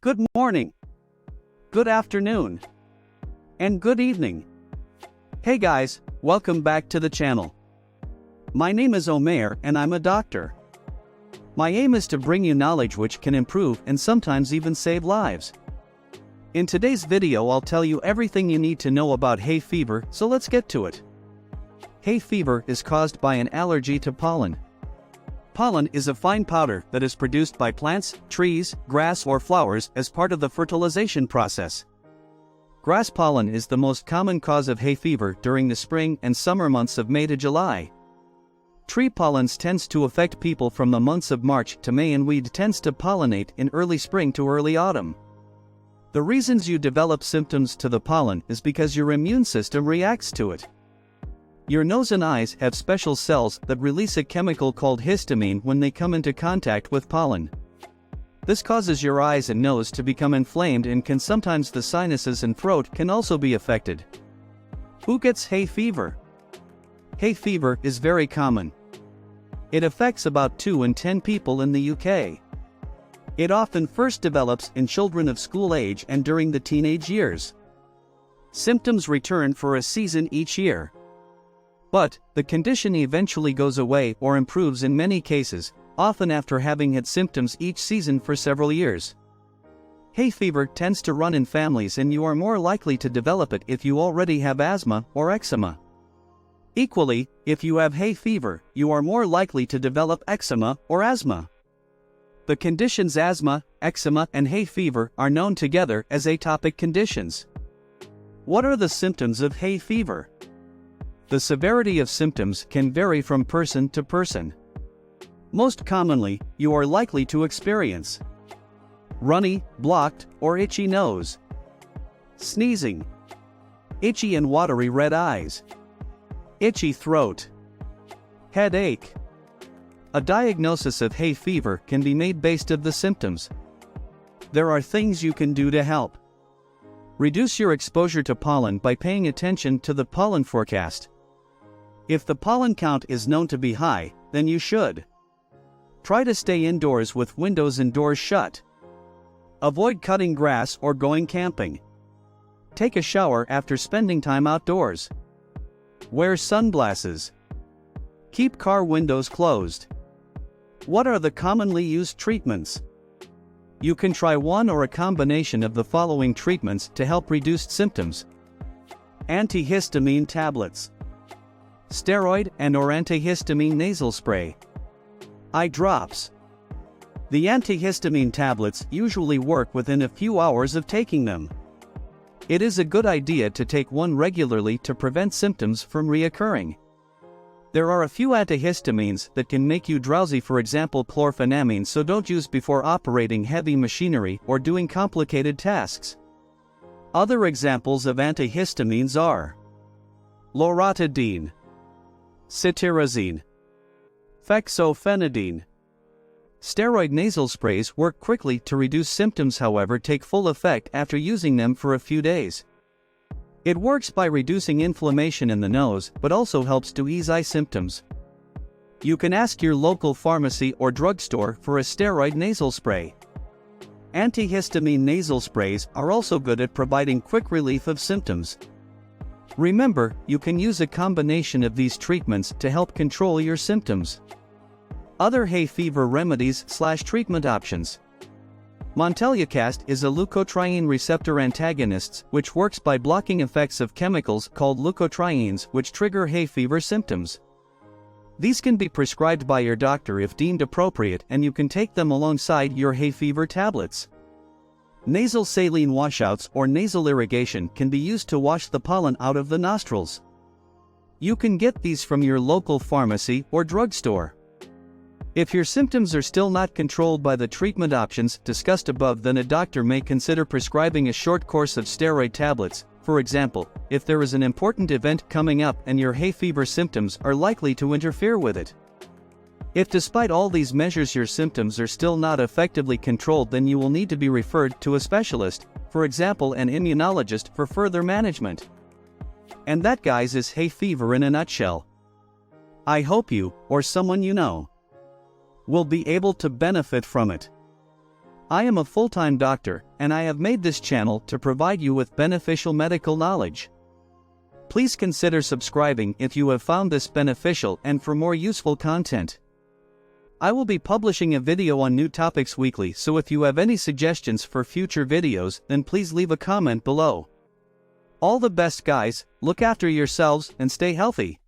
Good morning, good afternoon, and good evening. Hey guys, welcome back to the channel. My name is Omer and I'm a doctor. My aim is to bring you knowledge which can improve and sometimes even save lives. In today's video I'll tell you everything you need to know about hay fever, so let's get to it. Hay fever is caused by an allergy to pollen. Pollen is a fine powder that is produced by plants, trees, grass or flowers as part of the fertilization process. Grass pollen is the most common cause of hay fever during the spring and summer months of May to July. Tree pollens tends to affect people from the months of March to May, and weed tends to pollinate in early spring to early autumn. The reasons you develop symptoms to the pollen is because your immune system reacts to it. Your nose and eyes have special cells that release a chemical called histamine when they come into contact with pollen. This causes your eyes and nose to become inflamed, and sometimes the sinuses and throat can also be affected. Who gets hay fever? Hay fever is very common. It affects about 2 in 10 people in the UK. It often first develops in children of school age and during the teenage years. Symptoms return for a season each year. But the condition eventually goes away or improves in many cases, often after having had symptoms each season for several years. Hay fever tends to run in families, and you are more likely to develop it if you already have asthma or eczema. Equally, if you have hay fever, you are more likely to develop eczema or asthma. The conditions asthma, eczema, and hay fever are known together as atopic conditions. What are the symptoms of hay fever? The severity of symptoms can vary from person to person. Most commonly, you are likely to experience runny, blocked, or itchy nose, sneezing, itchy and watery red eyes, itchy throat, headache. A diagnosis of hay fever can be made based on the symptoms. There are things you can do to help. Reduce your exposure to pollen by paying attention to the pollen forecast. If the pollen count is known to be high, then you should try to stay indoors with windows and doors shut. Avoid cutting grass or going camping. Take a shower after spending time outdoors. Wear sunglasses. Keep car windows closed. What are the commonly used treatments? You can try one or a combination of the following treatments to help reduce symptoms: antihistamine tablets, steroid and/or antihistamine nasal spray, eye drops. The antihistamine tablets usually work within a few hours of taking them. It is a good idea to take one regularly to prevent symptoms from reoccurring. There are a few antihistamines that can make you drowsy, for example chlorphenamine, so don't use before operating heavy machinery or doing complicated tasks. Other examples of antihistamines are loratadine, cetirizine, fexofenadine. Steroid nasal sprays work quickly to reduce symptoms, however take full effect after using them for a few days. It works by reducing inflammation in the nose, but also helps to ease eye symptoms. You can ask your local pharmacy or drugstore for a steroid nasal spray. Antihistamine nasal sprays are also good at providing quick relief of symptoms. Remember, you can use a combination of these treatments to help control your symptoms. Other hay fever remedies/treatment options. Montelukast is a leukotriene receptor antagonist which works by blocking effects of chemicals called leukotrienes which trigger hay fever symptoms. These can be prescribed by your doctor if deemed appropriate, and you can take them alongside your hay fever tablets. Nasal saline washouts or nasal irrigation can be used to wash the pollen out of the nostrils. You can get these from your local pharmacy or drugstore. If your symptoms are still not controlled by the treatment options discussed above, then a doctor may consider prescribing a short course of steroid tablets. For example, if there is an important event coming up and your hay fever symptoms are likely to interfere with it. If despite all these measures your symptoms are still not effectively controlled, then you will need to be referred to a specialist, for example an immunologist, for further management. And that, guys, is hay fever in a nutshell. I hope you, or someone you know, will be able to benefit from it. I am a full-time doctor, and I have made this channel to provide you with beneficial medical knowledge. Please consider subscribing if you have found this beneficial and for more useful content. I will be publishing a video on new topics weekly, so if you have any suggestions for future videos, then please leave a comment below. All the best, guys. Look after yourselves and stay healthy.